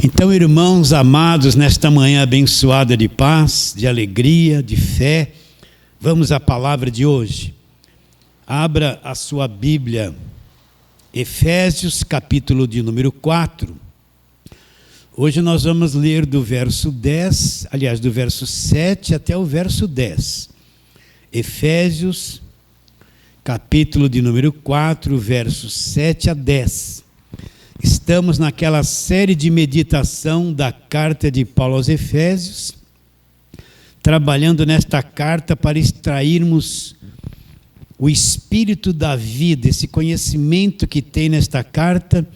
Então, irmãos amados, nesta manhã abençoada de paz, de alegria, de fé, vamos à palavra de hoje. Abra a sua Bíblia, Efésios, capítulo de número 4. Hoje nós vamos ler do verso 10, aliás, do verso 7 até o verso 10. Efésios, capítulo de número 4, versos 7 a 10. Estamos naquela série de meditação da carta de Paulo aos Efésios, trabalhando nesta carta para extrairmos o espírito da vida, esse conhecimento que tem nesta carta,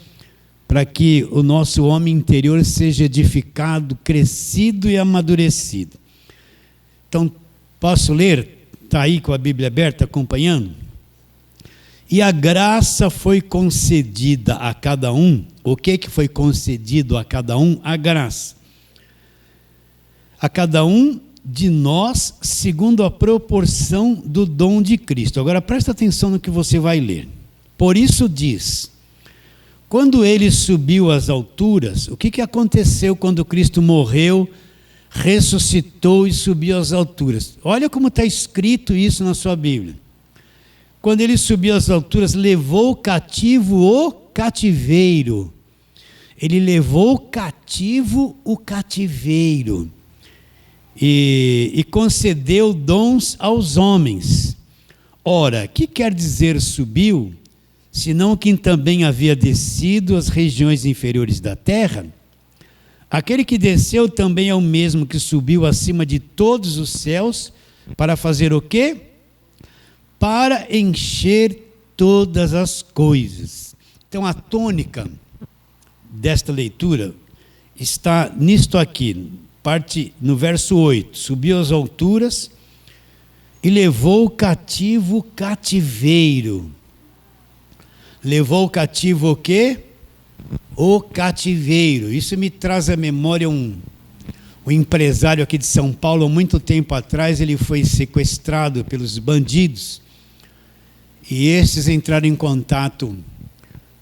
para que o nosso homem interior seja edificado, crescido e amadurecido. Então, posso ler? Está aí com a Bíblia aberta, acompanhando? E a graça foi concedida a cada um. O que foi concedido a cada um? A graça. A cada um de nós, segundo a proporção do dom de Cristo. Agora presta atenção no que você vai ler. Por isso diz, quando ele subiu às alturas, o que aconteceu quando Cristo morreu, ressuscitou e subiu às alturas? Olha como está escrito isso na sua Bíblia. Quando ele subiu às alturas, levou cativo o cativeiro. Ele levou cativo o cativeiro. E concedeu dons aos homens. Ora, que quer dizer subiu, senão quem também havia descido às regiões inferiores da terra? Aquele que desceu também é o mesmo que subiu acima de todos os céus, para fazer o quê? Para encher todas as coisas. Então a tônica desta leitura está nisto aqui, parte no verso 8, subiu às alturas e levou cativo o cativeiro. Levou cativo o quê? O cativeiro. Isso me traz à memória um empresário aqui de São Paulo, há muito tempo atrás, ele foi sequestrado pelos bandidos. E esses entraram em contato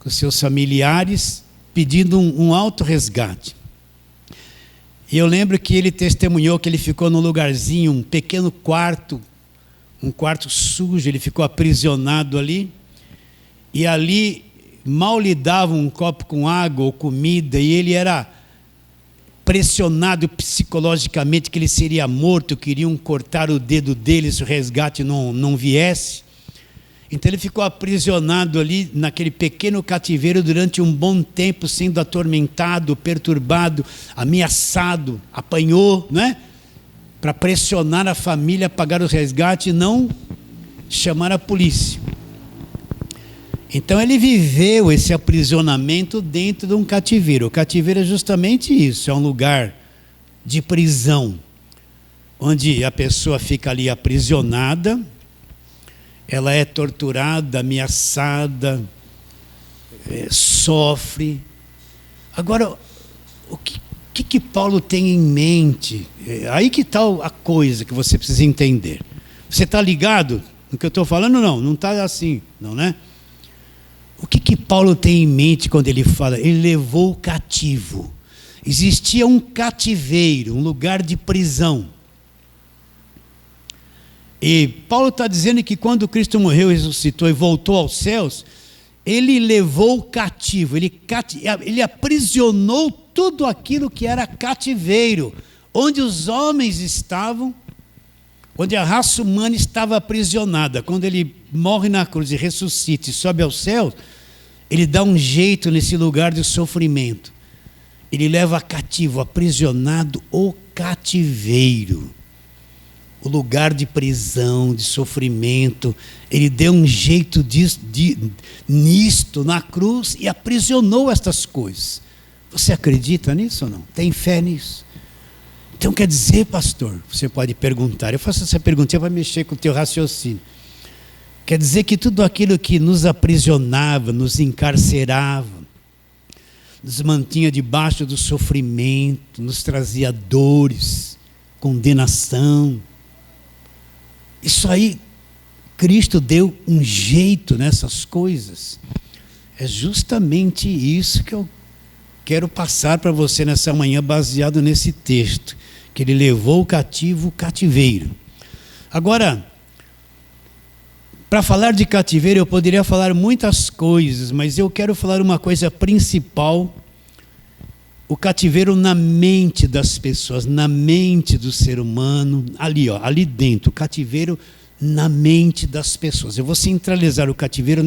com seus familiares, pedindo um alto resgate. E eu lembro que ele testemunhou que ele ficou num lugarzinho, um pequeno quarto, um quarto sujo, ele ficou aprisionado ali. E ali mal lhe davam um copo com água ou comida, e ele era pressionado psicologicamente que ele seria morto, queriam cortar o dedo dele se o resgate não viesse. Então ele ficou aprisionado ali naquele pequeno cativeiro durante um bom tempo, sendo atormentado, perturbado, ameaçado, apanhou, né? Para pressionar a família a pagar o resgate e não chamar a polícia. Então ele viveu esse aprisionamento dentro de um cativeiro. O cativeiro é justamente isso, é um lugar de prisão, onde a pessoa fica ali aprisionada, ela é torturada, ameaçada, sofre. Agora, o que Paulo tem em mente? Aí que está a coisa que você precisa entender. Você está ligado no que eu estou falando? Não está assim, não, né? O que Paulo tem em mente quando ele fala? Ele levou o cativo. Existia um cativeiro, um lugar de prisão. E Paulo está dizendo que quando Cristo morreu, ressuscitou e voltou aos céus, ele levou o cativo, ele aprisionou tudo aquilo que era cativeiro, onde os homens estavam, onde a raça humana estava aprisionada. Quando ele morre na cruz e ressuscita e sobe aos céus, ele dá um jeito nesse lugar de sofrimento. Ele leva cativo, aprisionado, o cativeiro. O lugar de prisão, de sofrimento, ele deu um jeito nisto na cruz e aprisionou estas coisas. Você acredita nisso ou não? Tem fé nisso? Então quer dizer, pastor, você pode perguntar, eu faço essa perguntinha para mexer com o teu raciocínio. Quer dizer que tudo aquilo que nos aprisionava, nos encarcerava, nos mantinha debaixo do sofrimento, nos trazia dores, condenação, isso aí, Cristo deu um jeito nessas coisas. É justamente isso que eu quero passar para você nessa manhã baseado nesse texto, que ele levou o cativo o cativeiro. Agora, para falar de cativeiro eu poderia falar muitas coisas, mas eu quero falar uma coisa principal: o cativeiro na mente das pessoas, na mente do ser humano, ali dentro, o cativeiro na mente das pessoas. Eu vou centralizar o cativeiro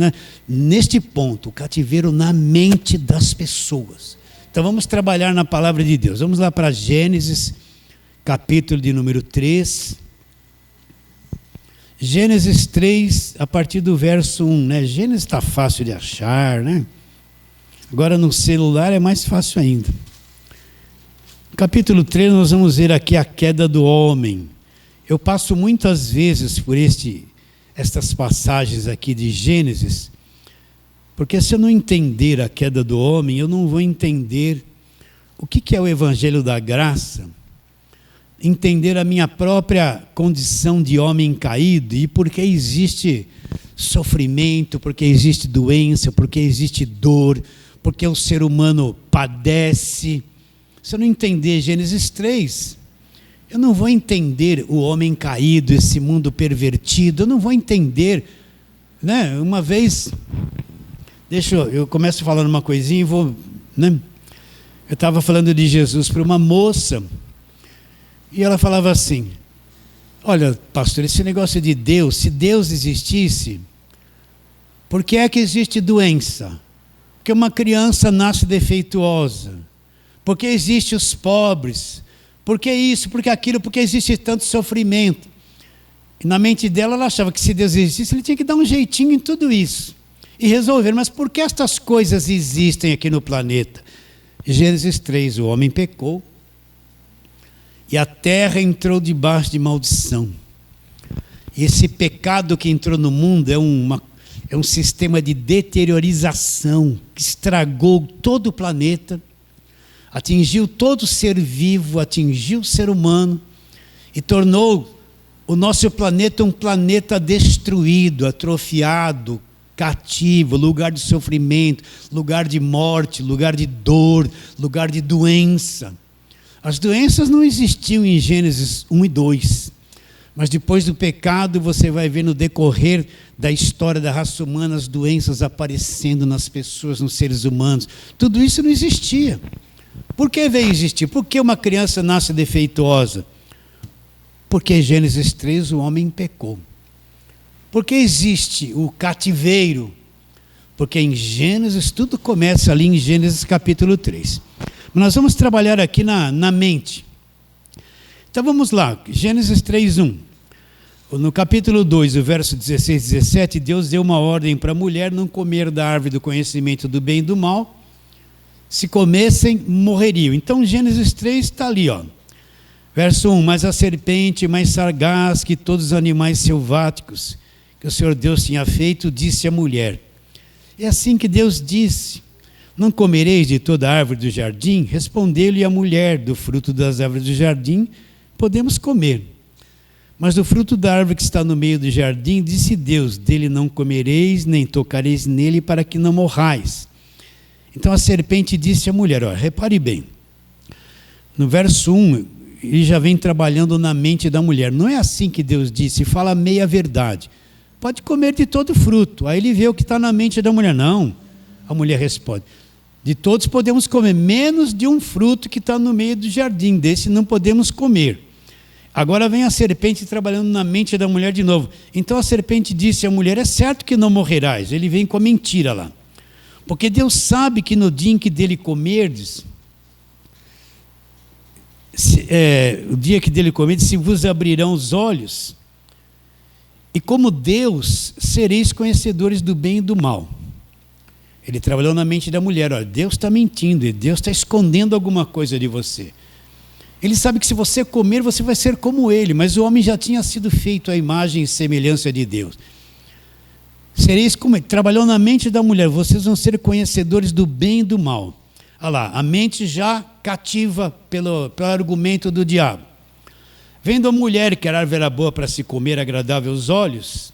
neste ponto, o cativeiro na mente das pessoas. Então vamos trabalhar na palavra de Deus. Vamos lá para Gênesis, capítulo de número 3. Gênesis 3, a partir do verso 1, né? Gênesis está fácil de achar, né? Agora no celular é mais fácil ainda. Capítulo 3, nós vamos ver aqui a queda do homem. Eu passo muitas vezes por estas passagens aqui de Gênesis, porque se eu não entender a queda do homem, eu não vou entender o que é o Evangelho da Graça, entender a minha própria condição de homem caído e por que existe sofrimento, porque existe doença, porque existe dor, porque o ser humano padece. Se eu não entender Gênesis 3, eu não vou entender o homem caído, esse mundo pervertido, eu não vou entender, né? Uma vez, eu começo falando uma coisinha e vou, né? Eu estava falando de Jesus para uma moça, e ela falava assim: olha, pastor, esse negócio de Deus, se Deus existisse, por que é que existe doença? Porque uma criança nasce defeituosa, porque existem os pobres, porque isso, porque aquilo, porque existe tanto sofrimento. E na mente dela, ela achava que se Deus existisse, ele tinha que dar um jeitinho em tudo isso e resolver. Mas por que estas coisas existem aqui no planeta? Gênesis 3, o homem pecou e a terra entrou debaixo de maldição. E esse pecado que entrou no mundo é um sistema de deteriorização que estragou todo o planeta, atingiu todo ser vivo, atingiu o ser humano e tornou o nosso planeta um planeta destruído, atrofiado, cativo, lugar de sofrimento, lugar de morte, lugar de dor, lugar de doença. As doenças não existiam em Gênesis 1 e 2, mas depois do pecado você vai ver no decorrer da história da raça humana as doenças aparecendo nas pessoas, nos seres humanos. Tudo isso não existia. Por que veio existir? Por que uma criança nasce defeituosa? Porque em Gênesis 3 o homem pecou. Por que existe o cativeiro? Porque em Gênesis, tudo começa ali em Gênesis capítulo 3. Mas nós vamos trabalhar aqui na mente. Então vamos lá, Gênesis 3:1. No capítulo 2, o verso 16 e 17, Deus deu uma ordem para a mulher não comer da árvore do conhecimento do bem e do mal. Se comessem, morreriam. Então Gênesis 3 está ali, ó. Verso 1, mas a serpente mais sagaz que todos os animais selváticos que o Senhor Deus tinha feito, disse à mulher. É assim que Deus disse: não comereis de toda árvore do jardim? Respondeu-lhe a mulher: do fruto das árvores do jardim podemos comer. Mas do fruto da árvore que está no meio do jardim, disse Deus: dele não comereis, nem tocareis nele, para que não morrais. Então a serpente disse à mulher, repare bem, no verso 1, ele já vem trabalhando na mente da mulher. Não é assim que Deus disse, fala meia verdade. Pode comer de todo fruto. Aí ele vê o que está na mente da mulher. Não, a mulher responde: de todos podemos comer, menos de um fruto que está no meio do jardim, desse não podemos comer. Agora vem a serpente trabalhando na mente da mulher de novo. Então a serpente disse à mulher: é certo que não morrerás. Ele vem com a mentira lá. Porque Deus sabe que no dia em que dele comerdes, o dia que dele comerdes, se vos abrirão os olhos, e como Deus, sereis conhecedores do bem e do mal. Ele trabalhou na mente da mulher. Deus está mentindo, Deus está escondendo alguma coisa de você. Ele sabe que se você comer, você vai ser como ele, mas o homem já tinha sido feito à imagem e semelhança de Deus. Sereis como ele. Trabalhou na mente da mulher, vocês vão ser conhecedores do bem e do mal. Olha lá, a mente já cativa pelo argumento do diabo. Vendo a mulher que a árvore era boa para se comer, agradável aos olhos,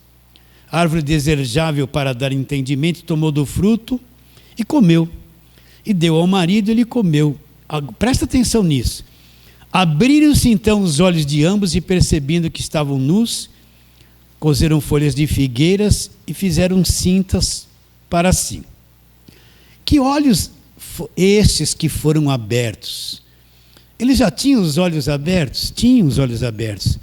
árvore desejável para dar entendimento, tomou do fruto e comeu. e deu ao marido, ele comeu. Presta atenção nisso. Abriram-se então os olhos de ambos e, percebendo que estavam nus, coseram folhas de figueiras e fizeram cintas para si. Que olhos estes que foram abertos? Eles já tinham os olhos abertos? Tinham os olhos abertos.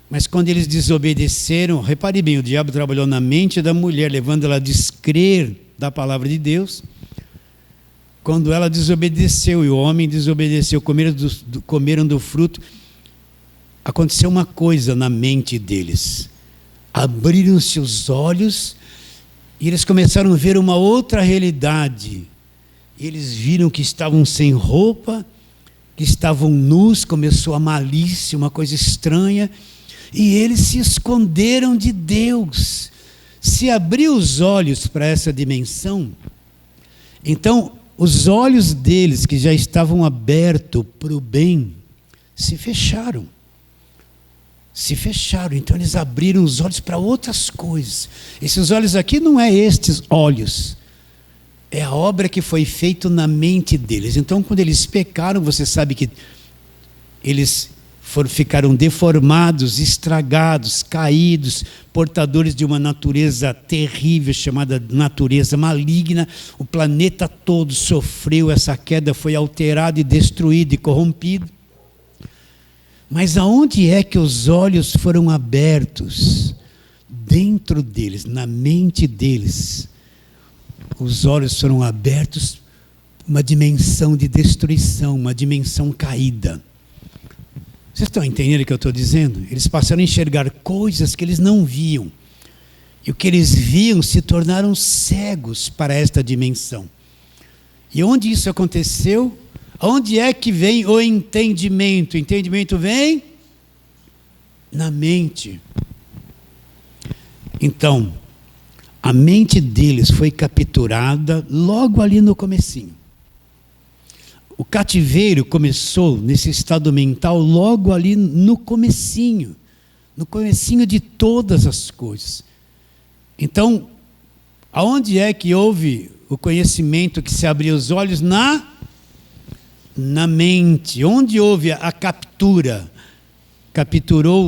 Mas quando eles desobedeceram, repare bem, o diabo trabalhou na mente da mulher, levando ela a descrer da palavra de Deus. Quando ela desobedeceu e o homem desobedeceu, comeram do fruto, aconteceu uma coisa na mente deles. Abriram-se os olhos e eles começaram a ver uma outra realidade. Eles viram que estavam sem roupa, que estavam nus, começou a malícia, uma coisa estranha, e eles se esconderam de Deus. Se abriu os olhos para essa dimensão, então os olhos deles, que já estavam abertos para o bem, se fecharam. Se fecharam, então eles abriram os olhos para outras coisas. Esses olhos aqui não é estes olhos, é a obra que foi feita na mente deles. Então, quando eles pecaram, você sabe que eles ficaram deformados, estragados, caídos, portadores de uma natureza terrível, chamada natureza maligna. O planeta todo sofreu essa queda, foi alterado e destruído e corrompido. Mas aonde é que os olhos foram abertos? Dentro deles, na mente deles. Os olhos foram abertos, uma dimensão de destruição, uma dimensão caída. Vocês estão entendendo o que eu estou dizendo? Eles passaram a enxergar coisas que eles não viam. E o que eles viam se tornaram cegos para esta dimensão. E onde isso aconteceu? Onde é que vem o entendimento? O entendimento vem na mente. Então, a mente deles foi capturada logo ali no comecinho. O cativeiro começou nesse estado mental logo ali no comecinho de todas as coisas. Então, aonde é que houve o conhecimento que se abriu os olhos? Na mente. Onde houve a captura?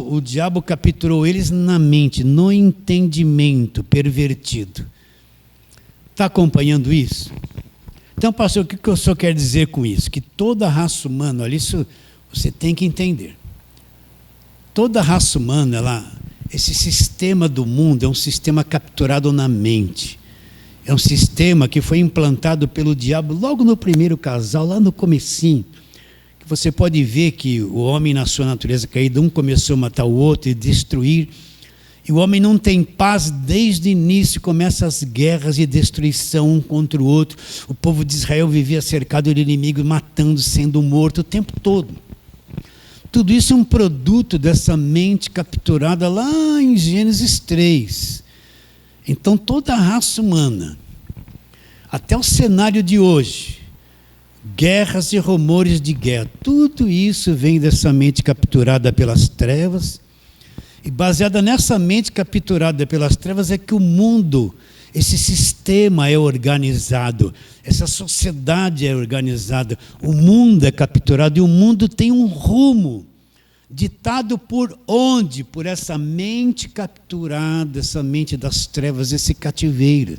O diabo capturou eles na mente, no entendimento pervertido. Está acompanhando isso? Então, pastor, o que o senhor quer dizer com isso? Que toda a raça humana, olha, isso você tem que entender. Toda a raça humana, esse sistema do mundo é um sistema capturado na mente. É um sistema que foi implantado pelo diabo logo no primeiro casal, lá no comecinho. Que você pode ver que o homem, na sua natureza caída, um começou a matar o outro e destruir. E o homem não tem paz desde o início, começa as guerras e destruição um contra o outro. O povo de Israel vivia cercado de inimigos, matando, sendo morto o tempo todo. Tudo isso é um produto dessa mente capturada lá em Gênesis 3. Então toda a raça humana, até o cenário de hoje, guerras e rumores de guerra, tudo isso vem dessa mente capturada pelas trevas. E baseada nessa mente capturada pelas trevas é que o mundo, esse sistema é organizado, essa sociedade é organizada, o mundo é capturado e o mundo tem um rumo ditado por onde? Por essa mente capturada, essa mente das trevas, esse cativeiro.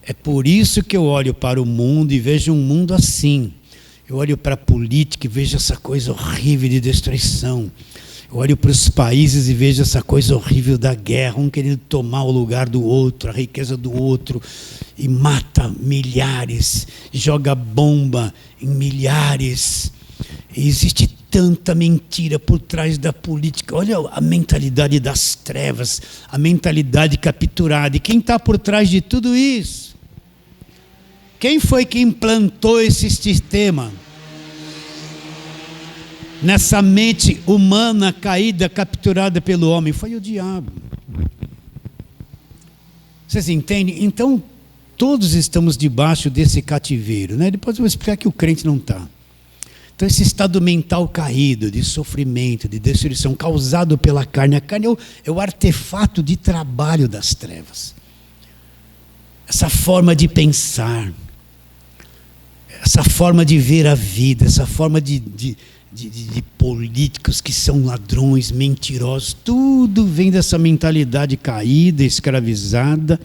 É por isso que eu olho para o mundo e vejo um mundo assim. Eu olho para a política e vejo essa coisa horrível de destruição. Eu olho para os países e vejo essa coisa horrível da guerra, um querendo tomar o lugar do outro, a riqueza do outro, e mata milhares, joga bomba em milhares. E existe tanta mentira por trás da política. Olha a mentalidade das trevas, a mentalidade capturada. E quem está por trás de tudo isso? Quem foi que implantou esse sistema? Nessa mente humana caída, capturada pelo homem, foi o diabo. Vocês entendem? Então, todos estamos debaixo desse cativeiro, né? Depois eu vou explicar que o crente não está. Então, esse estado mental caído, de sofrimento, de destruição, causado pela carne. A carne é o artefato de trabalho das trevas. Essa forma de pensar. essa forma de ver a vida, essa forma de políticos que são ladrões, mentirosos, tudo vem dessa mentalidade caída, escravizada.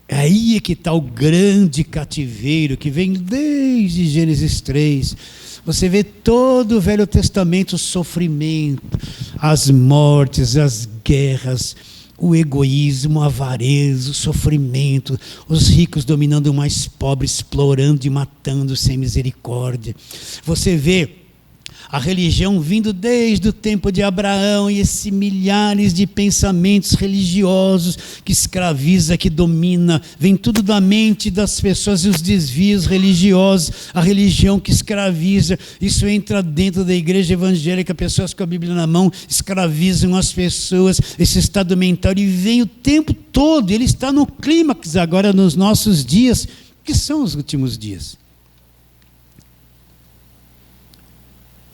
Aí é que está o grande cativeiro, que vem desde Gênesis 3. Você vê todo o Velho Testamento, o sofrimento, as mortes, as guerras, o egoísmo, a avareza, o sofrimento, os ricos dominando o mais pobre, explorando e matando sem misericórdia. Você vê a religião vindo desde o tempo de Abraão e esses milhares de pensamentos religiosos que escraviza, que domina, vem tudo da mente das pessoas e os desvios religiosos, a religião que escraviza, isso entra dentro da igreja evangélica, pessoas com a Bíblia na mão escravizam as pessoas, esse estado mental, e vem o tempo todo, ele está no clímax agora nos nossos dias, que são os últimos dias.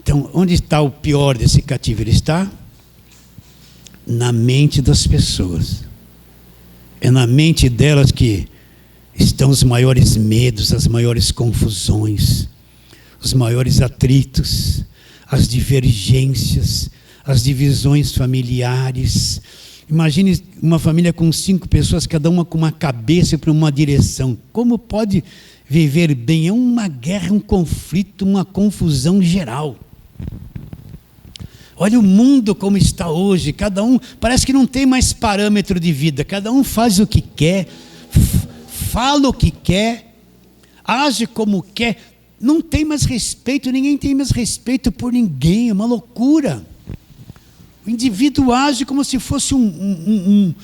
Então, onde está o pior desse cativeiro? Está na mente das pessoas. É na mente delas que estão os maiores medos, as maiores confusões, os maiores atritos, as divergências, as divisões familiares. Imagine uma família com 5 pessoas, cada uma com uma cabeça para uma direção. Como pode viver bem? É uma guerra, um conflito, uma confusão geral. Olha o mundo como está hoje, cada um parece que não tem mais parâmetro de vida, cada um faz o que quer, fala o que quer, age como quer, não tem mais respeito, ninguém tem mais respeito por ninguém, é uma loucura. O indivíduo age como se fosse um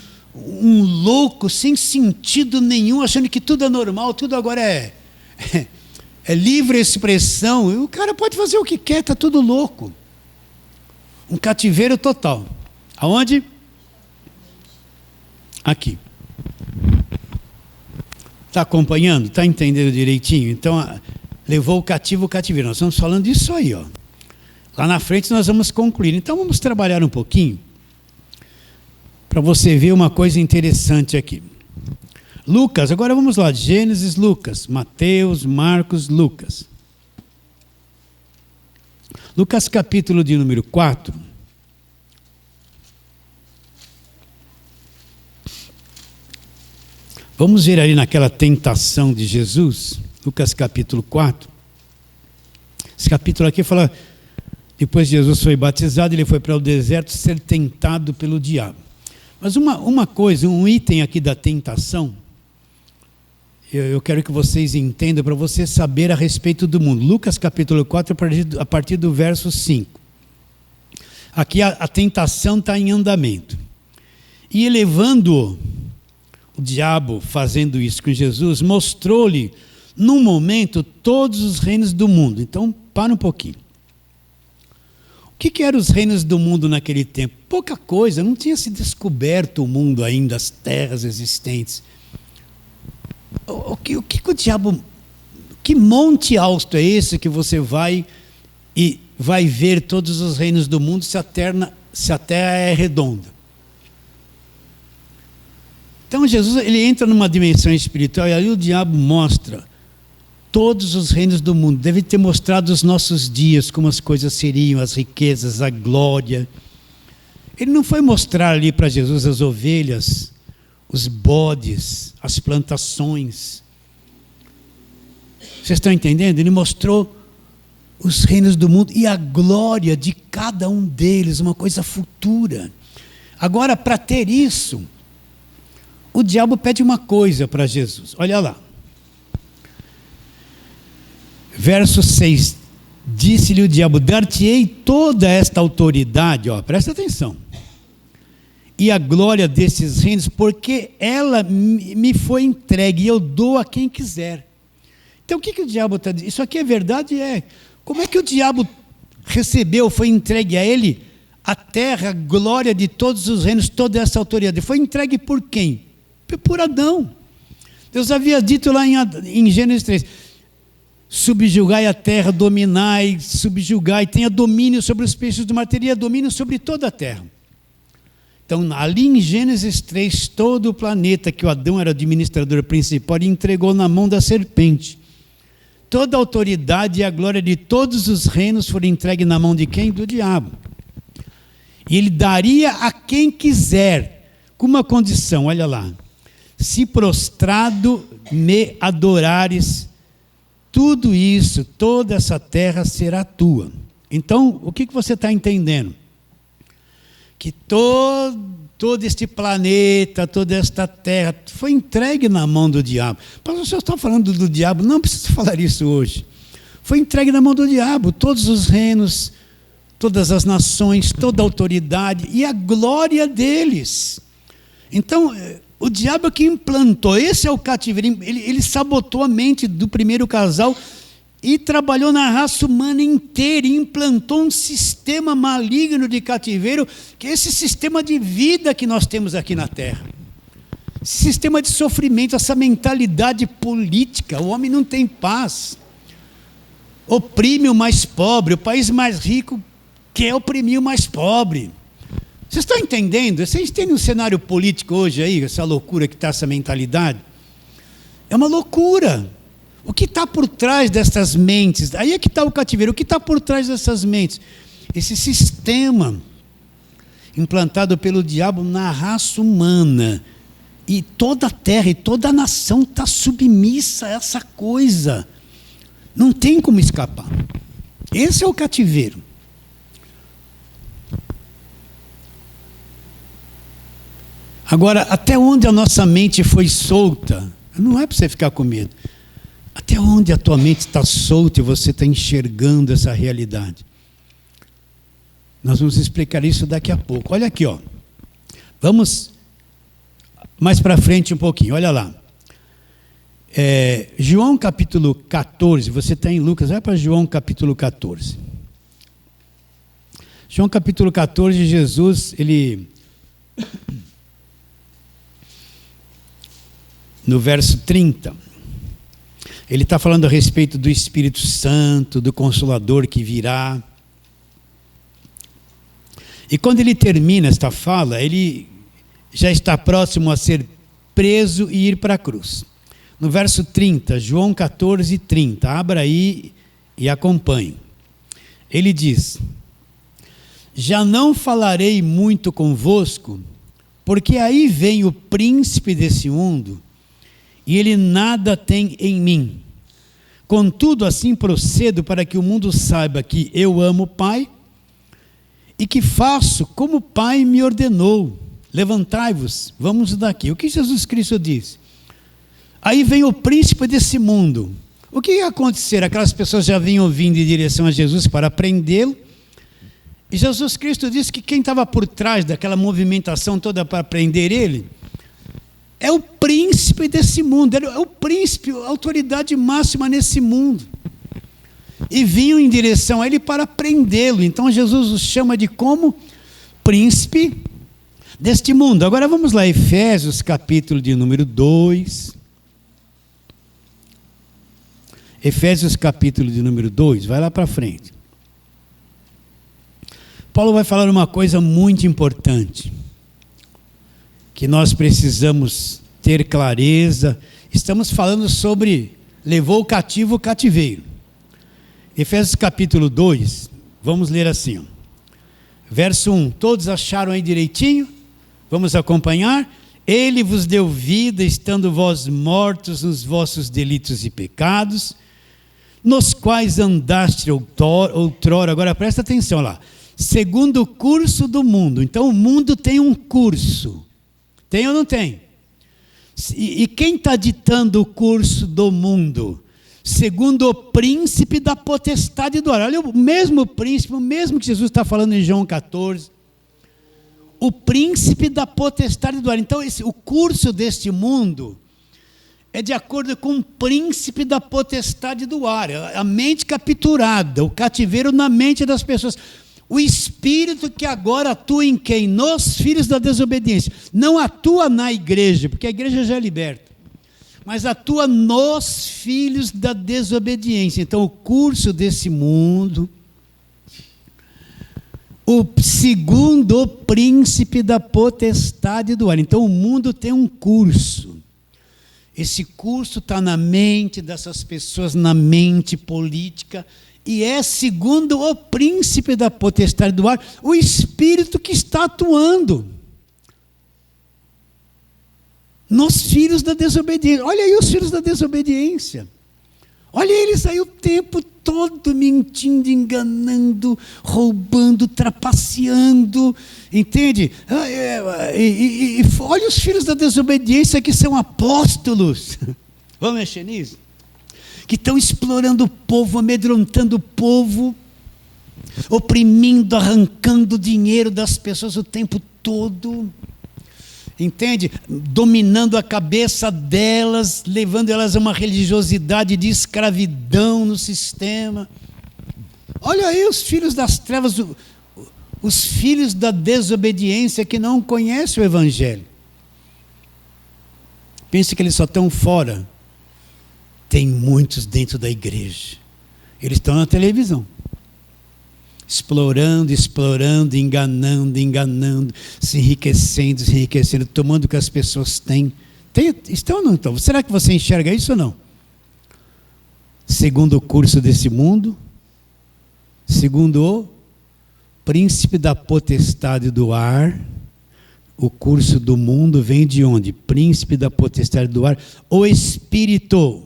louco, sem sentido nenhum, achando que tudo é normal, tudo agora é livre expressão, e o cara pode fazer o que quer, está tudo louco. Um cativeiro total. Aonde? Aqui. Está acompanhando? Está entendendo direitinho? Então, levou o cativo o cativeiro. Nós estamos falando disso aí, ó. Lá na frente nós vamos concluir. Então, vamos trabalhar um pouquinho para você ver uma coisa interessante aqui. Lucas, agora vamos lá. Gênesis, Lucas, Mateus, Marcos, Lucas. Lucas capítulo de número 4. Vamos ver ali naquela tentação de Jesus. Lucas capítulo 4. Esse capítulo aqui fala, depois de Jesus foi batizado, ele foi para o deserto ser tentado pelo diabo. Mas uma coisa, um item aqui da tentação, eu quero que vocês entendam, para você saber a respeito do mundo. Lucas capítulo 4, a partir do verso 5. Aqui a tentação está em andamento. E elevando o diabo, fazendo isso com Jesus, mostrou-lhe, num momento, todos os reinos do mundo. Então, para um pouquinho. O que eram os reinos do mundo naquele tempo? Pouca coisa, não tinha se descoberto o mundo ainda, as terras existentes. O que o diabo, que monte alto é esse que você vai e vai ver todos os reinos do mundo se a terra é redonda? Então Jesus, ele entra numa dimensão espiritual e aí o diabo mostra todos os reinos do mundo. Deve ter mostrado os nossos dias, como as coisas seriam, as riquezas, a glória. Ele não foi mostrar ali para Jesus as ovelhas, os bodes, as plantações. Vocês estão entendendo? Ele mostrou os reinos do mundo e a glória de cada um deles, uma coisa futura. Agora, para ter isso, o diabo pede uma coisa para Jesus. Olha lá. Verso 6. Disse-lhe o diabo, dar-te-ei toda esta autoridade, presta atenção, e a glória desses reinos, porque ela me foi entregue, e eu dou a quem quiser. Então o que o diabo está dizendo? Isso aqui é verdade? É. Como é que o diabo recebeu, foi entregue a ele, a terra, a glória de todos os reinos, toda essa autoridade? Foi entregue por quem? Por Adão. Deus havia dito lá em Gênesis 3, subjugai a terra, dominai, subjugai, tenha domínio sobre os peixes do mar, teria domínio sobre toda a terra. Então, ali em Gênesis 3, todo o planeta que o Adão era administrador principal, ele entregou na mão da serpente. toda a autoridade e a glória de todos os reinos foram entregues na mão de quem? Do diabo. E ele daria a quem quiser, com uma condição, olha lá. Se prostrado me adorares, tudo isso, toda essa terra será tua. Então, o que você está entendendo? Que todo este planeta, toda esta terra, foi entregue na mão do diabo. Mas o senhor está falando do diabo? Não precisa falar isso hoje. Foi entregue na mão do diabo, todos os reinos, todas as nações, toda a autoridade e a glória deles. Então, o diabo que implantou, esse é o cativeiro, ele sabotou a mente do primeiro casal e trabalhou na raça humana inteira e implantou um sistema maligno de cativeiro, que é esse sistema de vida que nós temos aqui na Terra. Esse sistema de sofrimento, essa mentalidade política, o homem não tem paz. Oprime o mais pobre, o país mais rico quer oprimir o mais pobre. Vocês estão entendendo? Vocês têm um cenário político hoje aí, essa loucura que está essa mentalidade? É uma loucura. O que está por trás dessas mentes? Aí é que está o cativeiro. O que está por trás dessas mentes? Esse sistema implantado pelo diabo na raça humana. E toda a terra e toda a nação está submissa a essa coisa. Não tem como escapar. Esse é o cativeiro. Agora, até onde a nossa mente foi solta, não é para você ficar com medo. Até onde a tua mente está solta e você está enxergando essa realidade? Nós vamos explicar isso daqui a pouco. Olha aqui, ó. Vamos mais para frente um pouquinho, olha lá. João capítulo 14, você está em Lucas, vai para João capítulo 14. João capítulo 14, Jesus, ele... No verso 30, ele está falando a respeito do Espírito Santo, do Consolador que virá. E quando ele termina esta fala, ele já está próximo a ser preso e ir para a cruz. No verso 30, João 14, 30, abra aí e acompanhe. Ele diz: já não falarei muito convosco, porque aí vem o príncipe desse mundo, e ele nada tem em mim. Contudo, assim procedo para que o mundo saiba que eu amo o Pai e que faço como o Pai me ordenou. Levantai-vos, vamos daqui. O que Jesus Cristo diz? Aí vem o príncipe desse mundo. O que ia acontecer? Aquelas pessoas já vinham vindo em direção a Jesus para prendê-lo. E Jesus Cristo disse que quem estava por trás daquela movimentação toda para prender ele é o príncipe desse mundo, é o príncipe, a autoridade máxima nesse mundo. E vinham em direção a ele para prendê-lo. Então Jesus os chama de como? Príncipe deste mundo. Agora vamos lá, Efésios capítulo de número 2. Efésios capítulo de número 2, vai lá para frente. Paulo vai falar uma coisa muito importante, que nós precisamos ter clareza. Estamos falando sobre levou o cativo o cativeiro. Efésios capítulo 2, vamos ler assim, ó. Verso 1, todos acharam aí direitinho? Vamos acompanhar? Ele vos deu vida, estando vós mortos nos vossos delitos e pecados, nos quais andaste outrora. Agora presta atenção lá. Segundo o curso do mundo. Então o mundo tem um curso. Tem ou não tem? E quem está ditando o curso do mundo? Segundo o príncipe da potestade do ar. Olha, o mesmo príncipe, o mesmo que Jesus está falando em João 14. O príncipe da potestade do ar. Então o curso deste mundo é de acordo com o príncipe da potestade do ar. A mente capturada, o cativeiro na mente das pessoas. O espírito que agora atua em quem? Nos filhos da desobediência. Não atua na igreja, porque a igreja já é liberta. Mas atua nos filhos da desobediência. Então o curso desse mundo, o segundo o príncipe da potestade do ar. Então o mundo tem um curso. Esse curso está na mente dessas pessoas, na mente política, e é segundo o príncipe da potestade do ar, o espírito que está atuando nos filhos da desobediência. Olha aí os filhos da desobediência. Olha eles aí o tempo todo mentindo, enganando, roubando, trapaceando, entende? E olha os filhos da desobediência que são apóstolos. Vamos mexer nisso? Que estão explorando o povo, amedrontando o povo, oprimindo, arrancando dinheiro das pessoas o tempo todo. Entende? Dominando a cabeça delas, levando elas a uma religiosidade de escravidão no sistema. Olha aí os filhos das trevas, os filhos da desobediência que não conhecem o Evangelho. Pensa que eles só estão fora. Tem muitos dentro da igreja. Eles estão na televisão. Explorando, enganando, se enriquecendo, tomando o que as pessoas têm. Estão ou não estão? Será que você enxerga isso ou não? Segundo o curso desse mundo, segundo o príncipe da potestade do ar, o curso do mundo vem de onde? Príncipe da potestade do ar, o Espírito.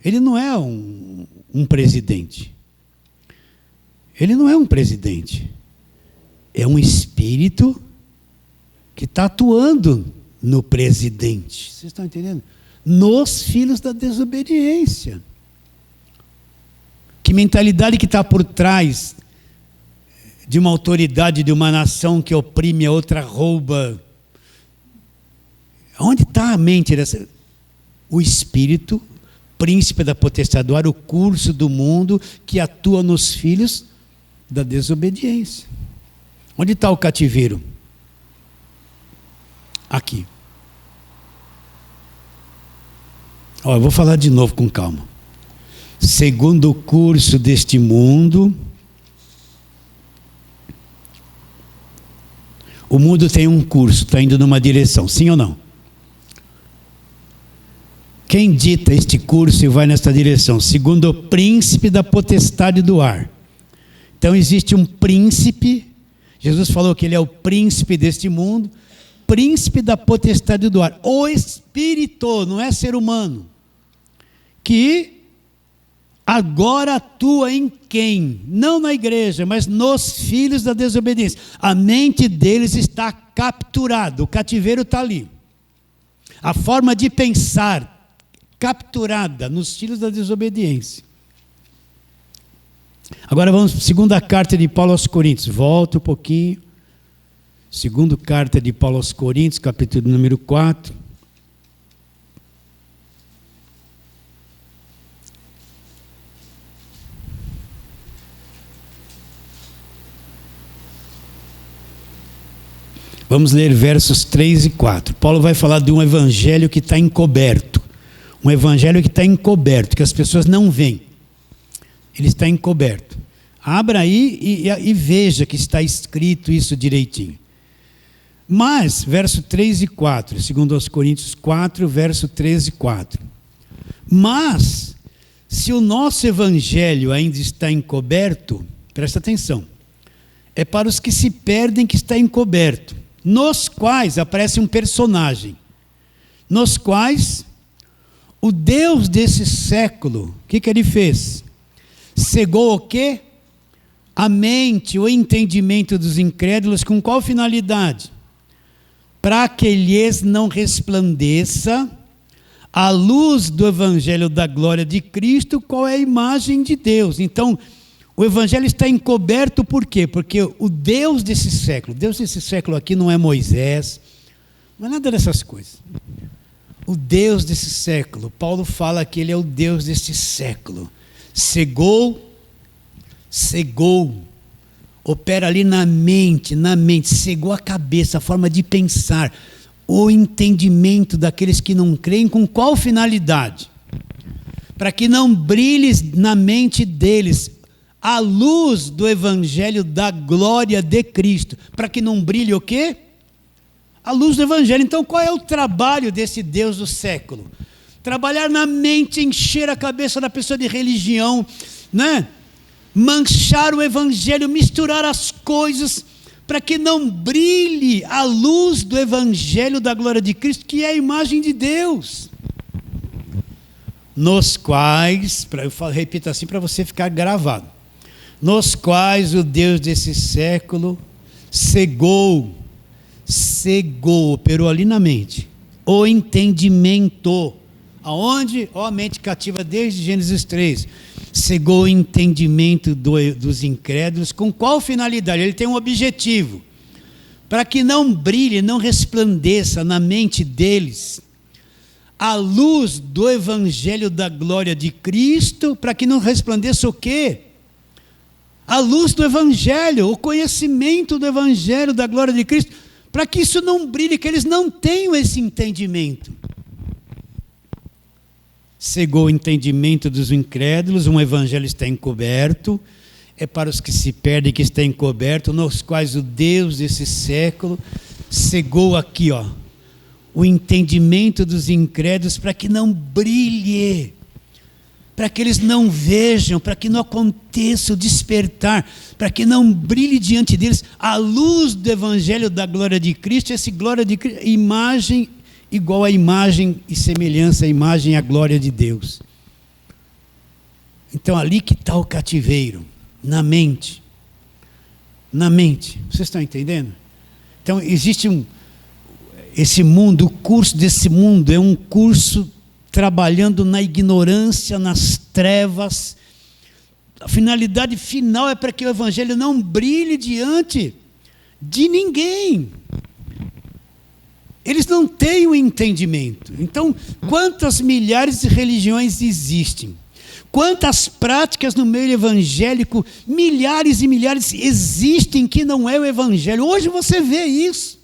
Ele não é um presidente. Ele não é um presidente, é um espírito que está atuando no presidente. Vocês estão entendendo? Nos filhos da desobediência. Que mentalidade que está por trás de uma autoridade, de uma nação que oprime, a outra rouba? Onde está a mente dessa? O espírito, príncipe da potestade do ar, o curso do mundo que atua nos filhos da desobediência. Onde está o cativeiro? Aqui. Eu vou falar de novo com calma. Segundo o curso deste mundo, o mundo tem um curso, está indo numa direção, sim ou não? Quem dita este curso e vai nesta direção? Segundo o príncipe da potestade do ar. Então existe um príncipe, Jesus falou que ele é o príncipe deste mundo, príncipe da potestade do ar, o Espírito, não é ser humano, que agora atua em quem? Não na igreja, mas nos filhos da desobediência. A mente deles está capturada, o cativeiro está ali. A forma de pensar capturada nos filhos da desobediência. Agora vamos para a segunda carta de Paulo aos Coríntios. Volta um pouquinho. Segunda carta de Paulo aos Coríntios, capítulo número 4. Vamos ler versos 3 e 4. Paulo vai falar de um evangelho que está encoberto. Um evangelho que está encoberto, que as pessoas não veem. Ele está encoberto. Abra aí e veja que está escrito isso direitinho. Mas, verso 3 e 4, segundo aos Coríntios 4, verso 3 e 4. Mas, se o nosso evangelho ainda está encoberto, presta atenção, é para os que se perdem que está encoberto, nos quais aparece um personagem, nos quais o Deus desse século, o que ele fez? Cegou o quê? A mente, o entendimento dos incrédulos, com qual finalidade? Para que lhes não resplandeça a luz do evangelho da glória de Cristo, qual é a imagem de Deus. Então, o evangelho está encoberto por quê? Porque o Deus desse século aqui não é Moisés, não é nada dessas coisas. O Deus desse século, Paulo fala que ele é o Deus desse século. Cegou, opera ali na mente, cegou a cabeça, a forma de pensar, o entendimento daqueles que não creem, com qual finalidade? Para que não brilhe na mente deles a luz do evangelho da glória de Cristo, para que não brilhe o quê? A luz do evangelho. Então qual é o trabalho desse Deus do século? trabalhar na mente, encher a cabeça da pessoa de religião, né? Manchar o evangelho, misturar as coisas, para que não brilhe a luz do evangelho da glória de Cristo, que é a imagem de Deus. Nos quais, eu repito assim para você ficar gravado, nos quais o Deus desse século cegou, operou ali na mente, o entendimento. Aonde? A mente cativa desde Gênesis 3. Cegou o entendimento dos incrédulos. Com qual finalidade? Ele tem um objetivo. Para que não brilhe, não resplandeça na mente deles a luz do evangelho da glória de Cristo. Para que não resplandeça o quê? A luz do evangelho, o conhecimento do evangelho da glória de Cristo. Para que isso não brilhe, que eles não tenham esse entendimento. Cegou o entendimento dos incrédulos, um evangelho está encoberto, é para os que se perdem que está encoberto, nos quais o Deus desse século cegou aqui, o entendimento dos incrédulos, para que não brilhe, para que eles não vejam, para que não aconteça o despertar, para que não brilhe diante deles a luz do evangelho da glória de Cristo, essa glória de Cristo, imagem igual a imagem e semelhança, a imagem e a glória de Deus. Então ali que está o cativeiro, na mente. Na mente, vocês estão entendendo? Então existe esse mundo, o curso desse mundo é um curso trabalhando na ignorância, nas trevas. A finalidade final é para que o evangelho não brilhe diante de ninguém. Eles não têm o entendimento. Então, quantas milhares de religiões existem? Quantas práticas no meio evangélico, milhares e milhares existem que não é o evangelho. Hoje você vê isso.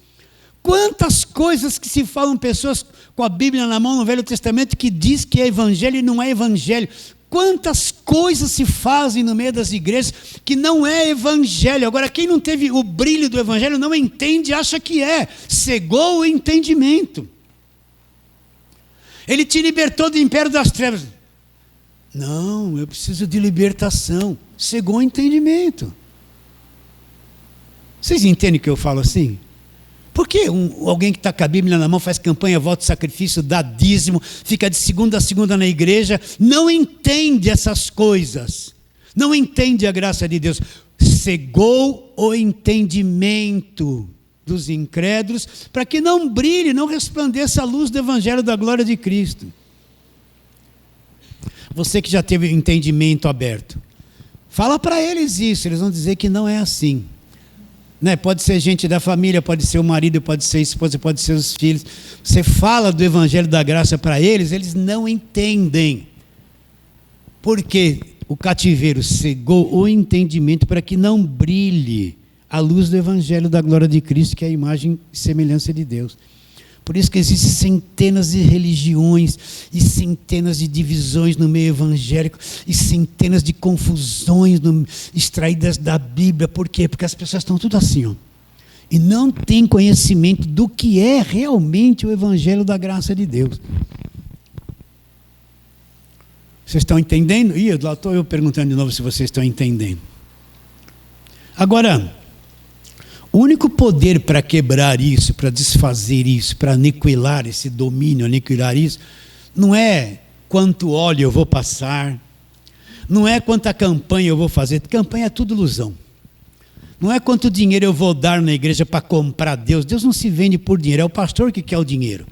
Quantas coisas que se falam, pessoas com a Bíblia na mão no Velho Testamento que diz que é evangelho e não é evangelho. Quantas coisas se fazem no meio das igrejas que não é evangelho. Agora, quem não teve o brilho do evangelho não entende, acha que é. Cegou o entendimento. Ele te libertou do império das trevas. Não, eu preciso de libertação. Cegou o entendimento. Vocês entendem que eu falo assim? Por que alguém que está com a Bíblia na mão, faz campanha, voto, sacrifício, dá dízimo, fica de segunda a segunda na igreja, não entende essas coisas, não entende a graça de Deus? Cegou o entendimento dos incrédulos, para que não brilhe, não resplandeça a luz do evangelho da glória de Cristo. Você que já teve entendimento aberto, fala para eles isso, eles vão dizer que não é assim. Né? Pode ser gente da família, pode ser o marido, pode ser a esposa, pode ser os filhos. Você fala do evangelho da graça para eles, eles não entendem. Porque o cativeiro cegou o entendimento para que não brilhe a luz do evangelho da glória de Cristo, que é a imagem e semelhança de Deus. Por isso que existem centenas de religiões e centenas de divisões no meio evangélico e centenas de confusões extraídas da Bíblia. Por quê? Porque as pessoas estão tudo assim, e não têm conhecimento do que é realmente o evangelho da graça de Deus. Vocês estão entendendo? Lá estou eu perguntando de novo se vocês estão entendendo. Agora, o único poder para quebrar isso, para desfazer isso, para aniquilar esse domínio, aniquilar isso, não é quanto óleo eu vou passar, não é quanta campanha eu vou fazer. Campanha é tudo ilusão. Não é quanto dinheiro eu vou dar na igreja para comprar Deus. Deus não se vende por dinheiro, é o pastor que quer o dinheiro.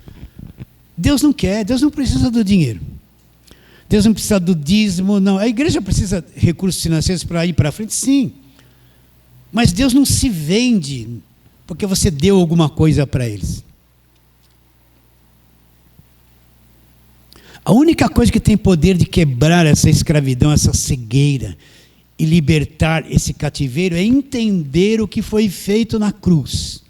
Deus não quer, Deus não precisa do dinheiro. Deus não precisa do dízimo, não. A igreja precisa de recursos financeiros para ir para frente, sim. Mas Deus não se vende porque você deu alguma coisa para eles. A única coisa que tem poder de quebrar essa escravidão, essa cegueira, e libertar esse cativeiro é entender o que foi feito na cruz.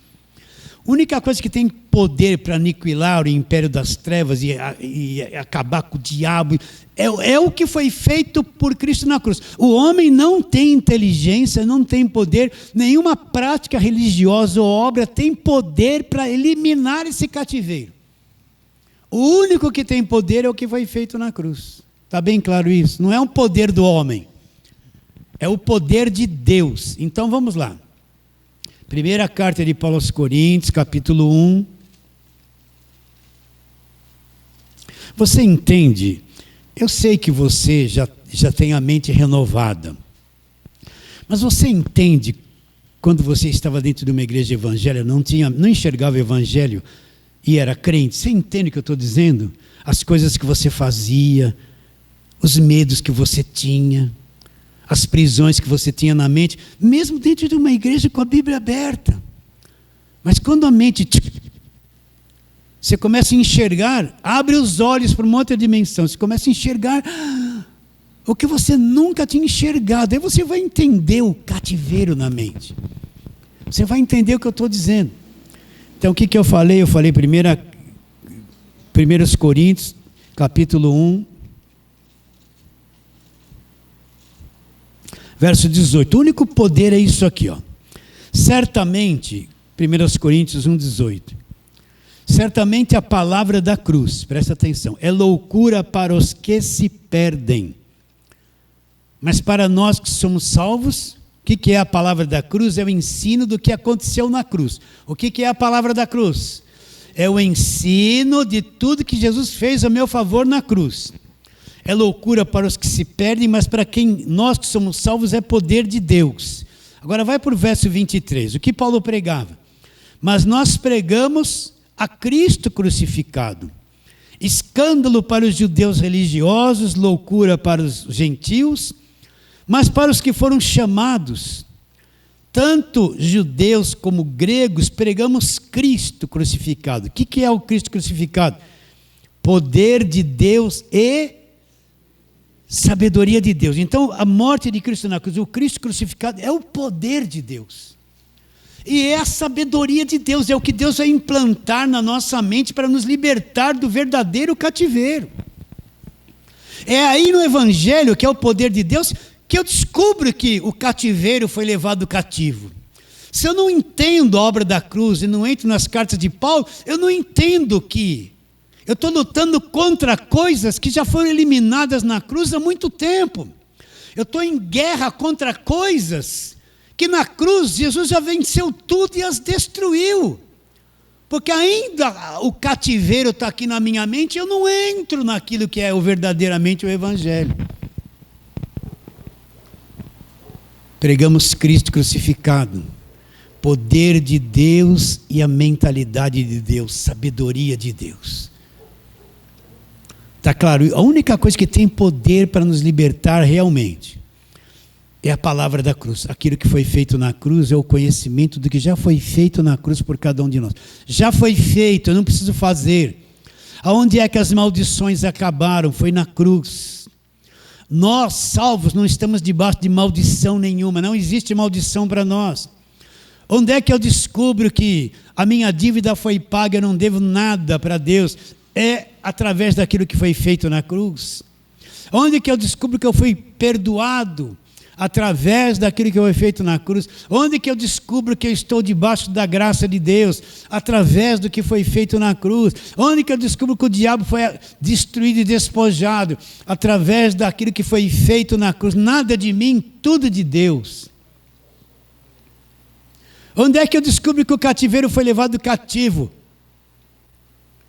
A única coisa que tem poder para aniquilar o império das trevas e acabar com o diabo é o que foi feito por Cristo na cruz. O homem não tem inteligência, não tem poder, nenhuma prática religiosa ou obra tem poder para eliminar esse cativeiro. O único que tem poder é o que foi feito na cruz. Está bem claro isso? Não é um poder do homem. É o poder de Deus. Então vamos lá. Primeira carta de Paulo aos Coríntios, capítulo 1. Você entende? Eu sei que você já tem a mente renovada. Mas você entende, quando você estava dentro de uma igreja evangélica, não enxergava o evangelho e era crente? Você entende o que eu estou dizendo? As coisas que você fazia, os medos que você tinha, as prisões que você tinha na mente, mesmo dentro de uma igreja com a Bíblia aberta. Mas quando a mente... Você começa a enxergar, abre os olhos para uma outra dimensão, você começa a enxergar o que você nunca tinha enxergado. Aí você vai entender o cativeiro na mente. Você vai entender o que eu estou dizendo. Então o que eu falei? Eu falei 1 Coríntios, capítulo 1, verso 18. O único poder é isso aqui, ó. Certamente, 1 Coríntios 1, 18. Certamente a palavra da cruz, presta atenção, é loucura para os que se perdem. Mas para nós que somos salvos, o que é a palavra da cruz? É o ensino do que aconteceu na cruz. O que é a palavra da cruz? É o ensino de tudo que Jesus fez a meu favor na cruz. É loucura para os que se perdem, mas para quem nós que somos salvos é poder de Deus. Agora vai para o verso 23. O que Paulo pregava? Mas nós pregamos a Cristo crucificado, escândalo para os judeus religiosos, loucura para os gentios, mas para os que foram chamados, tanto judeus como gregos, pregamos Cristo crucificado. O que é o Cristo crucificado? Poder de Deus e sabedoria de Deus. Então, a morte de Cristo na cruz, o Cristo crucificado é o poder de Deus. E é a sabedoria de Deus, é o que Deus vai implantar na nossa mente para nos libertar do verdadeiro cativeiro. É aí no Evangelho, que é o poder de Deus, que eu descubro que o cativeiro foi levado cativo. Se eu não entendo a obra da cruz e não entro nas cartas de Paulo, eu não entendo que eu estou lutando contra coisas que já foram eliminadas na cruz há muito tempo. Eu estou em guerra contra coisas que na cruz Jesus já venceu tudo e as destruiu. Porque ainda o cativeiro está aqui na minha mente, eu não entro naquilo que é verdadeiramente o Evangelho. Pregamos Cristo crucificado, poder de Deus e a mentalidade de Deus, sabedoria de Deus. Está claro? A única coisa que tem poder para nos libertar realmente é a palavra da cruz. Aquilo que foi feito na cruz é o conhecimento do que já foi feito na cruz por cada um de nós. Já foi feito, eu não preciso fazer. Aonde é que as maldições acabaram? Foi na cruz. Nós, salvos, não estamos debaixo de maldição nenhuma. Não existe maldição para nós. Onde é que eu descubro que a minha dívida foi paga, eu não devo nada para Deus? É através daquilo que foi feito na cruz. Onde que eu descubro que eu fui perdoado? Através daquilo que foi feito na cruz. Onde que eu descubro que eu estou debaixo da graça de Deus? Através do que foi feito na cruz. Onde que eu descubro que o diabo foi destruído e despojado? Através daquilo que foi feito na cruz. Nada de mim, tudo de Deus. Onde é que eu descubro que o cativeiro foi levado cativo?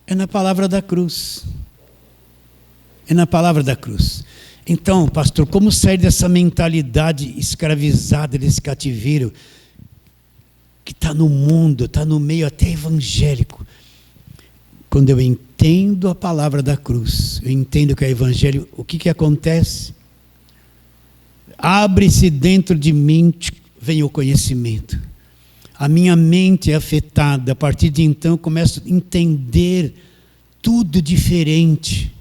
É na palavra da cruz. É na palavra da cruz. Então, pastor, como sair dessa mentalidade escravizada, desse cativeiro que está no mundo, está no meio até evangélico? Quando eu entendo a palavra da cruz, eu entendo que é evangelho, o que acontece? Abre-se dentro de mim, vem o conhecimento. A minha mente é afetada, a partir de então eu começo a entender tudo diferente.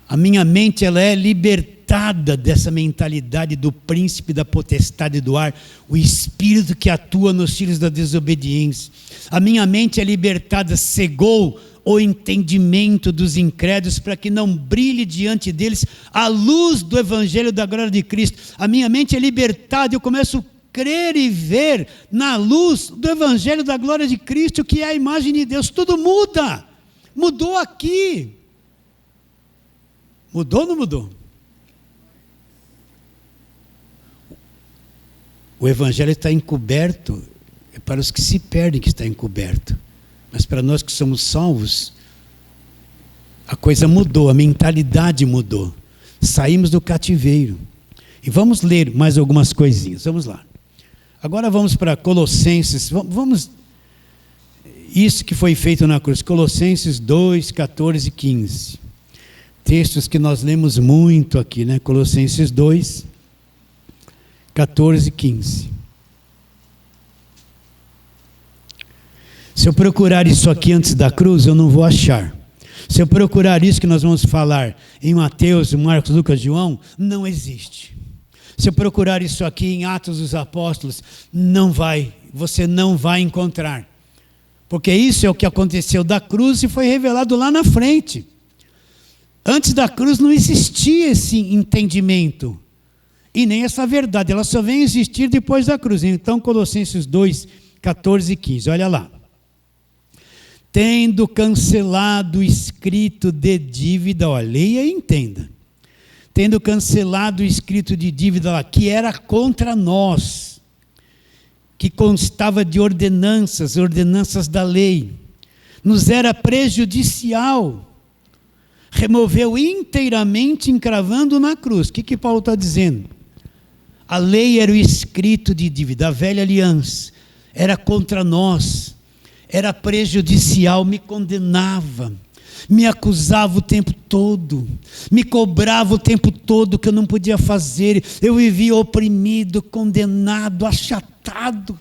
A minha mente ela é libertada dessa mentalidade do príncipe da potestade do ar, o espírito que atua nos filhos da desobediência. A minha mente é libertada, cegou o entendimento dos incrédulos para que não brilhe diante deles a luz do evangelho da glória de Cristo. A minha mente é libertada, eu começo a crer e ver na luz do evangelho da glória de Cristo, que é a imagem de Deus. Tudo muda. Mudou aqui. Mudou ou não mudou? O evangelho está encoberto, é para os que se perdem que está encoberto. Mas para nós que somos salvos, a coisa mudou, a mentalidade mudou. Saímos do cativeiro. E vamos ler mais algumas coisinhas, vamos lá. Agora vamos para Colossenses, vamos... Isso que foi feito na cruz, Colossenses 2, 14 e 15. Textos que nós lemos muito aqui, né? Colossenses 2, 14 e 15. Se eu procurar isso aqui antes da cruz, eu não vou achar. Se eu procurar isso que nós vamos falar em Mateus, Marcos, Lucas, João, não existe. Se eu procurar isso aqui em Atos dos Apóstolos, você não vai encontrar. Porque isso é o que aconteceu da cruz e foi revelado lá na frente. Antes da cruz não existia esse entendimento. E nem essa verdade, ela só vem existir depois da cruz. Então, Colossenses 2, 14 e 15, olha lá. Tendo cancelado o escrito de dívida, olha, leia e entenda. Tendo cancelado o escrito de dívida lá, que era contra nós, que constava de ordenanças da lei, nos era prejudicial, removeu inteiramente, encravando na cruz. O que Paulo está dizendo? A lei era o escrito de dívida, a velha aliança, era contra nós, era prejudicial, me condenava, me acusava o tempo todo, me cobrava o tempo todo que eu não podia fazer, eu vivia oprimido, condenado, achatado,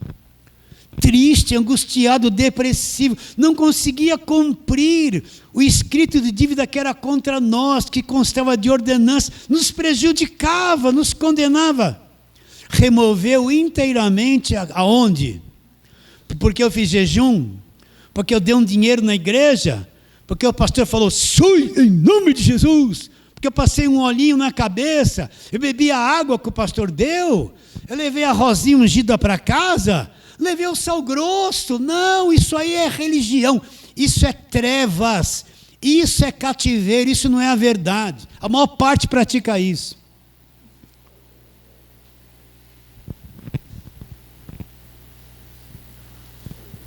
triste, angustiado, depressivo, não conseguia cumprir o escrito de dívida que era contra nós, que constava de ordenança, nos prejudicava, nos condenava. Removeu inteiramente aonde? Porque eu fiz jejum? Porque eu dei um dinheiro na igreja? Porque o pastor falou, sui em nome de Jesus? Porque eu passei um olhinho na cabeça? Eu bebi a água que o pastor deu? Eu levei a rosinha ungida para casa? Levei o sal grosso? Não, isso aí é religião. Isso é trevas. Isso é cativeiro. Isso não é a verdade. A maior parte pratica isso.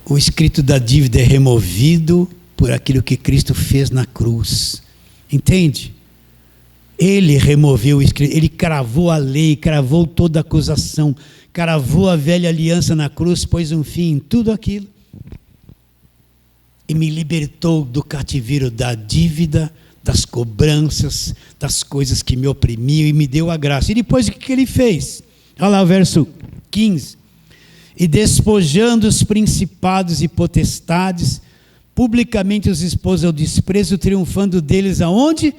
O escrito da dívida é removido por aquilo que Cristo fez na cruz. Entende? Ele removeu o escrito, ele cravou a lei, cravou toda a acusação, cravou a velha aliança na cruz, pôs um fim em tudo aquilo. E me libertou do cativeiro da dívida, das cobranças, das coisas que me oprimiam e me deu a graça. E depois o que ele fez? Olha lá o verso 15. E despojando os principados e potestades, publicamente os expôs ao desprezo, triunfando deles aonde?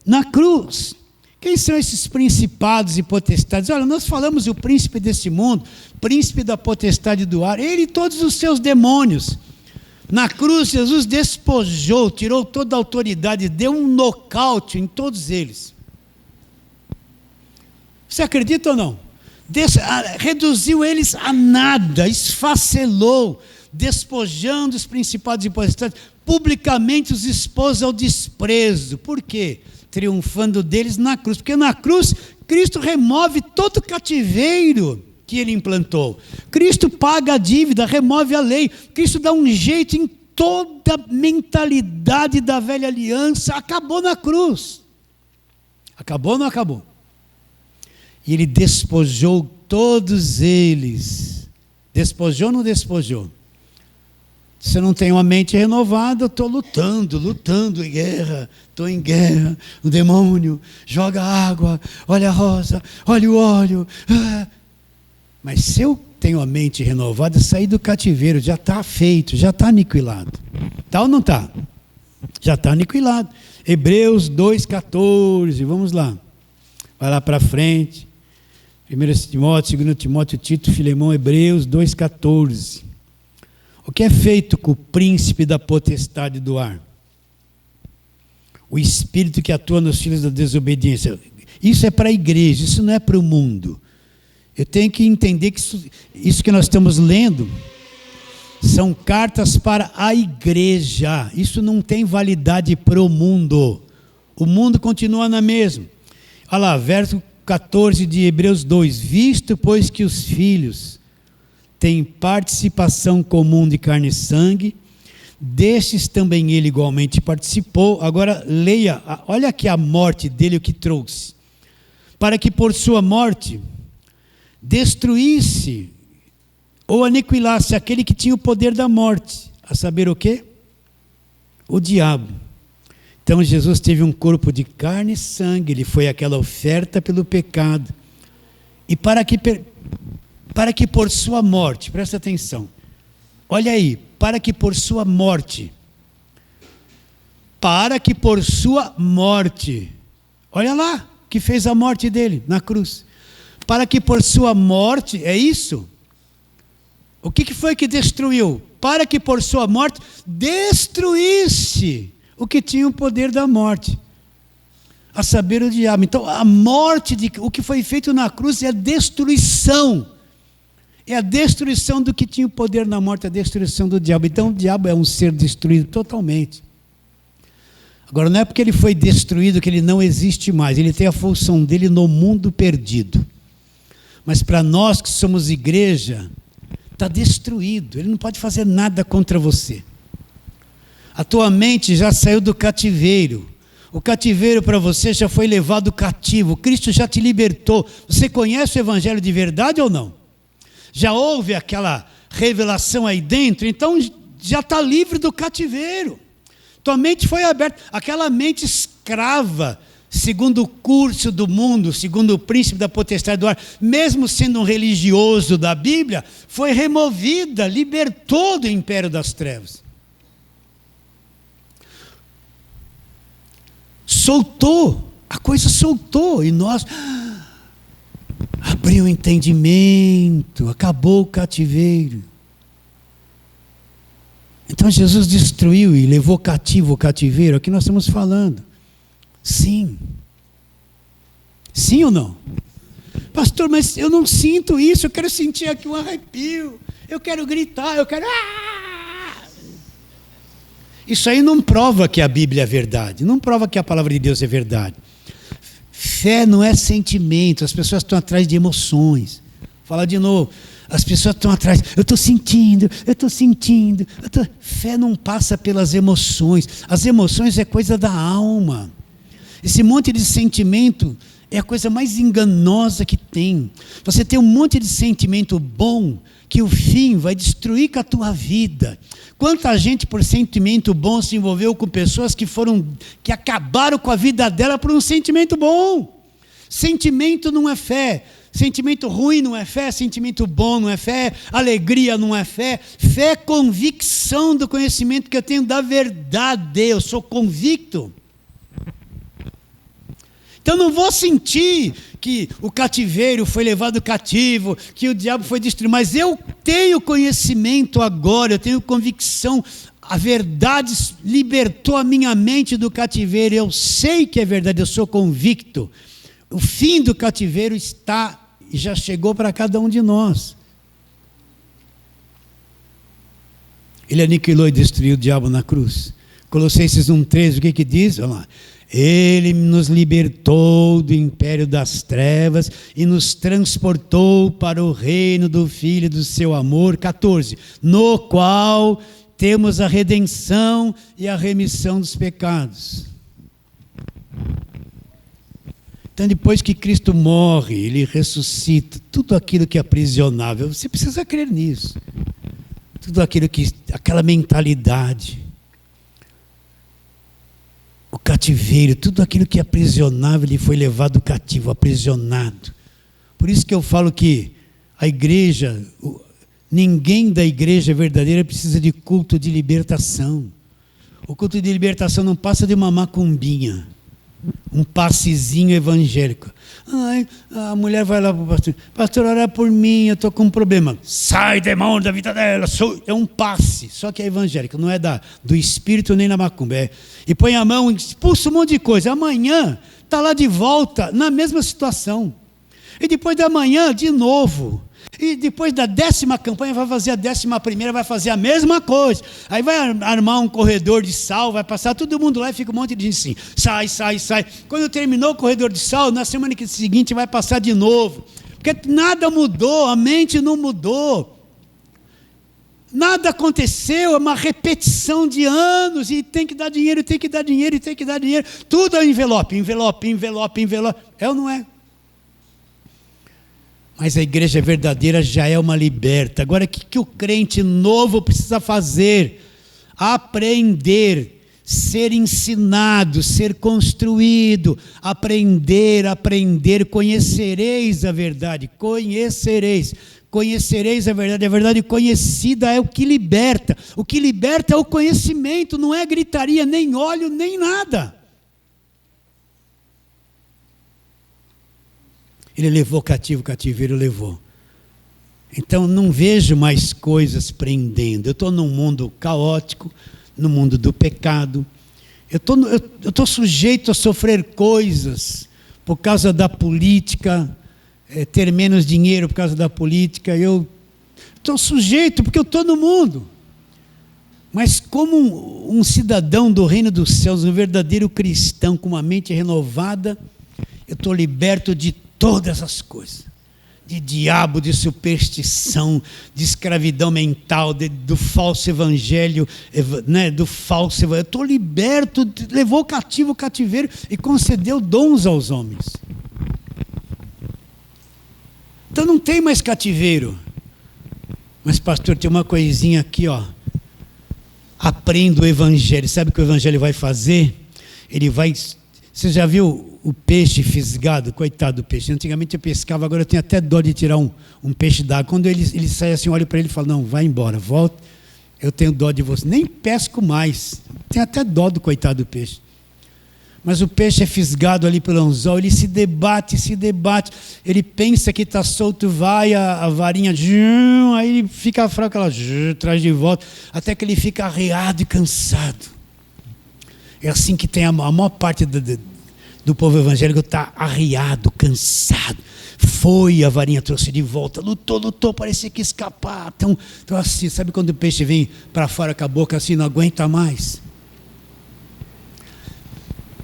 Na cruz. Quem são esses principados e potestades? Olha, nós falamos o príncipe desse mundo, príncipe da potestade do ar, ele e todos os seus demônios. Na cruz, Jesus despojou, tirou toda a autoridade, deu um nocaute em todos eles. Você acredita ou não? Reduziu eles a nada, esfacelou, despojando os principados e potestades, publicamente os expôs ao desprezo. Por quê? Triunfando deles na cruz, porque na cruz Cristo remove todo o cativeiro que ele implantou. Cristo paga a dívida, remove a lei, Cristo dá um jeito em toda a mentalidade da velha aliança, acabou na cruz. Acabou ou não acabou? E ele despojou todos eles. Despojou ou não despojou? Se eu não tenho uma mente renovada, eu estou lutando em guerra. Estou em guerra. O demônio joga água, olha a rosa, olha o óleo. Mas se eu tenho a mente renovada, sair do cativeiro, já está feito, já está aniquilado. Está ou não está? Já está aniquilado. Hebreus 2,14, vamos lá. Vai lá para frente. 1 Timóteo, 2 Timóteo, Tito, Filemão, Hebreus 2,14. O que é feito com o príncipe da potestade do ar? O espírito que atua nos filhos da desobediência. Isso é para a igreja, isso não é para o mundo. Eu tenho que entender que isso que nós estamos lendo São cartas para a igreja. Isso não tem validade para o mundo. O mundo continua na mesma. Olha lá, verso 14 de Hebreus 2. Visto, pois, que os filhos têm participação comum de carne e sangue, destes também ele igualmente participou. Agora leia, olha aqui a morte dele, o que trouxe. Para que por sua morte destruísse ou aniquilasse aquele que tinha o poder da morte, a saber o quê? O diabo. Então Jesus teve um corpo de carne e sangue, ele foi aquela oferta pelo pecado. E para que por sua morte, presta atenção, olha aí, para que por sua morte, olha lá, que fez a morte dele na cruz, para que por sua morte, é isso? O que foi que destruiu? Para que por sua morte destruísse o que tinha o poder da morte, a saber, o diabo. Então a morte, o que foi feito na cruz é a destruição. É a destruição do que tinha o poder na morte, a destruição do diabo. Então o diabo é um ser destruído totalmente. Agora não é porque ele foi destruído que ele não existe mais. Ele tem a função dele no mundo perdido. Mas para nós que somos igreja, está destruído. Ele não pode fazer nada contra você. A tua mente já saiu do cativeiro. O cativeiro para você já foi levado cativo. Cristo já te libertou. Você conhece o evangelho de verdade ou não? Já houve aquela revelação aí dentro? Então já está livre do cativeiro. Tua mente foi aberta. Aquela mente escrava, segundo o curso do mundo, segundo o príncipe da potestade do ar, mesmo sendo um religioso da Bíblia, foi removida, libertou do império das trevas. Soltou, a coisa soltou, e nós abriu o entendimento, acabou o cativeiro. Então Jesus destruiu e levou cativo o cativeiro, aqui nós estamos falando. Sim. Sim ou não? Pastor, mas eu não sinto isso, eu quero sentir aqui um arrepio, eu quero gritar, eu quero... Isso aí não prova que a Bíblia é verdade, não prova que a palavra de Deus é verdade. Fé não é sentimento, as pessoas estão atrás de emoções. Fala de novo, as pessoas estão atrás, eu estou sentindo. Fé não passa pelas emoções, as emoções é coisa da alma. Esse monte de sentimento é a coisa mais enganosa que tem. Você tem um monte de sentimento bom, que o fim vai destruir com a tua vida. Quanta gente por sentimento bom se envolveu com pessoas que acabaram com a vida dela por um sentimento bom. Sentimento não é fé. Sentimento ruim não é fé, sentimento bom não é fé, alegria não é fé. Fé é convicção do conhecimento que eu tenho da verdade. Eu sou convicto. Então não vou sentir que o cativeiro foi levado cativo, que o diabo foi destruído, mas eu tenho conhecimento agora, eu tenho convicção, a verdade libertou a minha mente do cativeiro, eu sei que é verdade, eu sou convicto. O fim do cativeiro está e já chegou para cada um de nós. Ele aniquilou e destruiu o diabo na cruz. Colossenses 1,13, o que diz? Olha lá. Ele nos libertou do império das trevas e nos transportou para o reino do Filho do seu amor. 14. No qual temos a redenção e a remissão dos pecados. Então, depois que Cristo morre, Ele ressuscita, tudo aquilo que é aprisionável, você precisa crer nisso. Tudo aquilo que, aquela mentalidade, o cativeiro, tudo aquilo que é aprisionável, ele foi levado cativo, aprisionado. Por isso que eu falo que a igreja, ninguém da igreja verdadeira precisa de culto de libertação. O culto de libertação não passa de uma macumbinha, um passezinho evangélico. Ai, a mulher vai lá para o pastor, pastor, ora por mim, eu estou com um problema. Sai, demônio, da vida dela. É um passe, só que é evangélico, não é do espírito nem da macumba. E põe a mão, expulsa um monte de coisa. Amanhã está lá de volta, na mesma situação. E depois da manhã, de novo. E depois da 10ª campanha vai fazer a 11ª, vai fazer a mesma coisa. Aí vai armar um corredor de sal, vai passar todo mundo lá e fica um monte de gente assim, sai, sai, sai. Quando terminou o corredor de sal, na semana seguinte vai passar de novo. Porque nada mudou, a mente não mudou. Nada aconteceu, é uma repetição de anos, e tem que dar dinheiro, tem que dar dinheiro, tem que dar dinheiro. Tudo é envelope, envelope, envelope, envelope. É ou não é? Mas a igreja verdadeira já é uma liberta. Agora, o que o crente novo precisa fazer? Aprender, ser ensinado, ser construído, aprender, conhecereis a verdade, conhecereis a verdade conhecida é o que liberta é o conhecimento, não é gritaria, nem óleo, nem nada. Ele levou cativo, o cativeiro levou. Então não vejo mais coisas prendendo. Eu estou num mundo caótico, no mundo do pecado. Eu estou sujeito a sofrer coisas por causa da política, ter menos dinheiro por causa da política. Eu estou sujeito porque eu estou no mundo. Mas como um cidadão do reino dos céus, um verdadeiro cristão com uma mente renovada, eu estou liberto de todas as coisas, de diabo, de superstição, de escravidão mental, do falso evangelho, né, do falso evangelho. Eu estou liberto, levou cativo o cativeiro e concedeu dons aos homens. Então não tem mais cativeiro. Mas pastor, tem uma coisinha aqui, ó. Aprenda o evangelho. Sabe o que o evangelho vai fazer? Ele vai... Você já viu o peixe fisgado? Coitado do peixe. Antigamente eu pescava, agora eu tenho até dó de tirar um peixe d'água. Quando ele sai assim, eu olho para ele e falo, não, vai embora, volta. Eu tenho dó de você. Nem pesco mais. Tenho até dó do coitado do peixe. Mas o peixe é fisgado ali pelo anzol, ele se debate. Ele pensa que está solto, vai a varinha, aí ele fica fraco, ela traz de volta, até que ele fica arreado e cansado. É assim que tem a maior parte do povo evangélico, está arreado, cansado. Foi, a varinha trouxe de volta, lutou, parecia que ia escapar. Então assim, sabe quando o peixe vem para fora com a boca assim, não aguenta mais?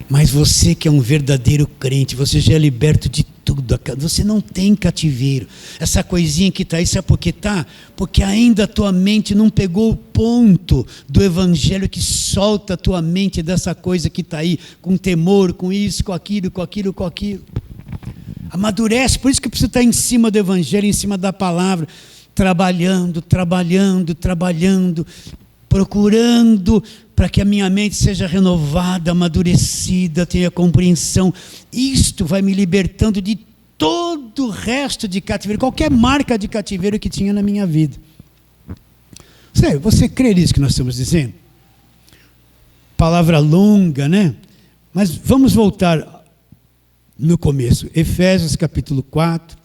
Mas você que é um verdadeiro crente, você já é liberto de tudo. Você não tem cativeiro. Essa coisinha que está aí, sabe por que está? Porque ainda a tua mente não pegou o ponto do evangelho que solta a tua mente dessa coisa que está aí, com temor, com isso, com aquilo. Amadurece, por isso que precisa estar em cima do evangelho, em cima da palavra, trabalhando, procurando para que a minha mente seja renovada, amadurecida, tenha compreensão. Isto vai me libertando de todo o resto de cativeiro, qualquer marca de cativeiro que tinha na minha vida. Você crê nisso que nós estamos dizendo? Palavra longa, né? Mas vamos voltar no começo. Efésios capítulo 4.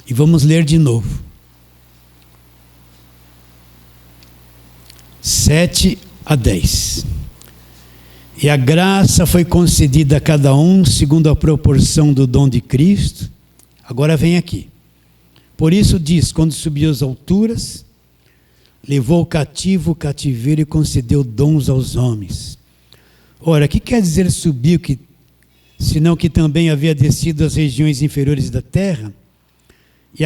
E vamos ler de novo. 7 a 10. E a graça foi concedida a cada um segundo a proporção do dom de Cristo. Agora vem aqui. Por isso diz, quando subiu às alturas, levou cativo o cativeiro e concedeu dons aos homens. Ora, o que quer dizer subiu, senão que também havia descido às regiões inferiores da terra? E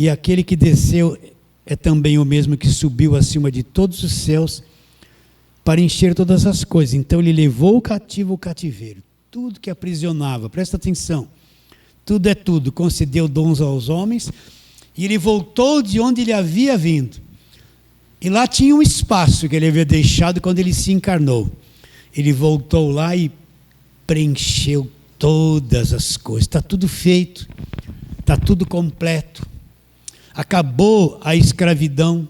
aquele que desceu é também o mesmo que subiu acima de todos os céus para encher todas as coisas. Então ele levou cativo o cativeiro, tudo que aprisionava, presta atenção, tudo é tudo, concedeu dons aos homens, e ele voltou de onde ele havia vindo. E lá tinha um espaço que ele havia deixado quando ele se encarnou. Ele voltou lá e preencheu todas as coisas, está tudo feito. Está tudo completo. Acabou a escravidão.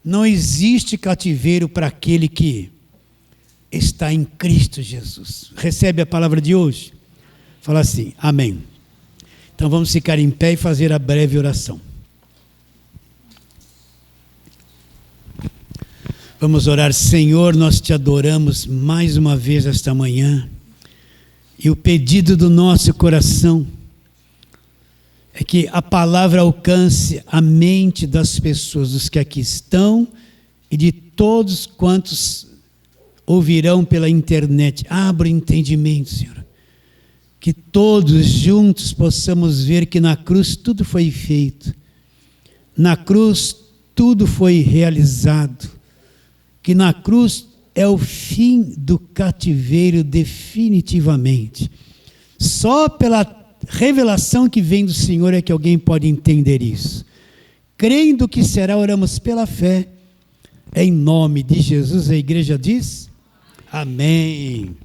Não existe cativeiro para aquele que está em Cristo Jesus. Recebe a palavra de hoje? Fala assim, amém. Então vamos ficar em pé e fazer a breve oração. Vamos orar. Senhor, nós te adoramos mais uma vez esta manhã. E o pedido do nosso coração é que a palavra alcance a mente das pessoas, dos que aqui estão e de todos quantos ouvirão pela internet. Abra o entendimento, Senhor. Que todos juntos possamos ver que na cruz tudo foi feito. Na cruz tudo foi realizado. Que na cruz é o fim do cativeiro definitivamente. Só pela revelação que vem do Senhor é que alguém pode entender isso. Crendo que será, oramos pela fé. Em nome de Jesus, a igreja diz: amém.